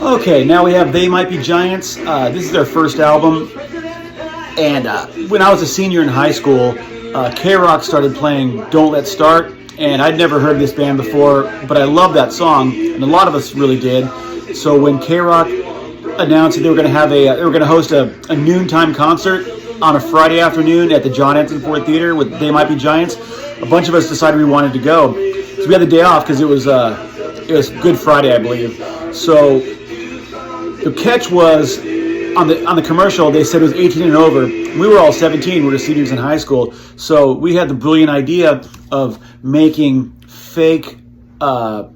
Okay, now we have They Might Be Giants. This is their first album. And when I was a senior in high school, K-Rock started playing Don't Let's Start. And I'd never heard this band before, but I love that song. And a lot of us really did. So when K-Rock announced that they were going to host a noontime concert on a Friday afternoon at the John Anson Ford Theater with They Might Be Giants, a bunch of us decided we wanted to go. So we had the day off because it was Good Friday, I believe. So the catch was on the commercial they said it was 18 and over. We were all 17. We were seniors in high school, so we had the brilliant idea of making fake learner's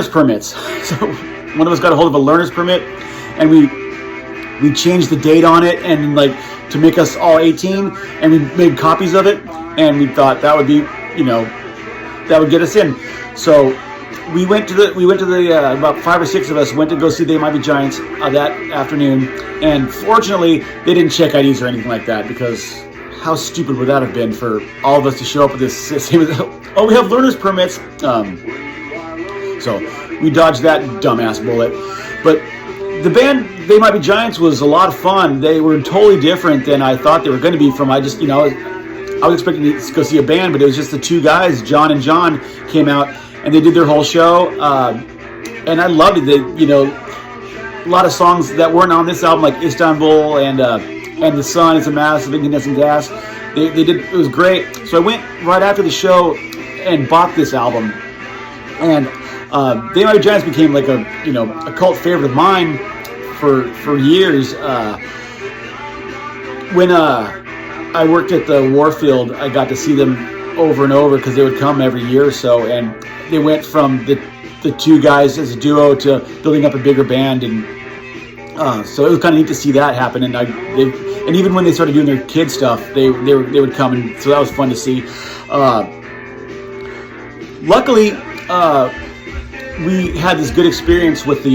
permits. So one of us got a hold of a learner's permit, and we changed the date on it and to make us all 18, and we made copies of it, and we thought that would be, that would get us in. So we went to the about 5 or 6 of us went to go see They Might Be Giants that afternoon, and fortunately they didn't check IDs or anything like that, because how stupid would that have been for all of us to show up with this? Oh, we have learner's permits. So we dodged that dumbass bullet. But the band They Might Be Giants was a lot of fun. They were totally different than I thought they were going to be. I was expecting to go see a band, but it was just the two guys, John and John, came out and they did their whole show. And I loved it. They, a lot of songs that weren't on this album, like Istanbul and The Sun Is a Mass of Incandescent Gas. They did. It was great. So I went right after the show and bought this album. And They Might Be Giants became like a cult favorite of mine for years. When I worked at the Warfield, I got to see them over and over because they would come every year or so, and they went from the two guys as a duo to building up a bigger band, and so it was kind of neat to see that happen. And and even when they started doing their kid stuff, they would come, and so that was fun to see. Luckily, we had this good experience with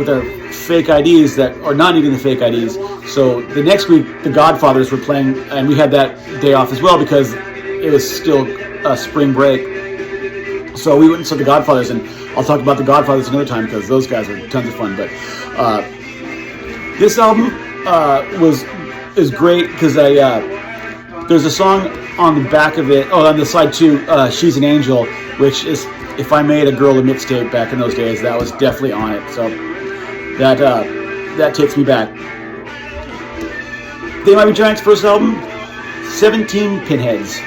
our fake IDs that are not needing the fake IDs. So the next week, the Godfathers were playing, and we had that day off as well because it was still spring break. So we went and saw the Godfathers, and I'll talk about the Godfathers another time because those guys are tons of fun. But this album is great because there's a song on the back of it. Oh, on the side too, "She's an Angel," which is, if I made a girl a mixtape back in those days, that was definitely on it. So that takes me back. They Might Be Giants' first album, 17 Pinheads.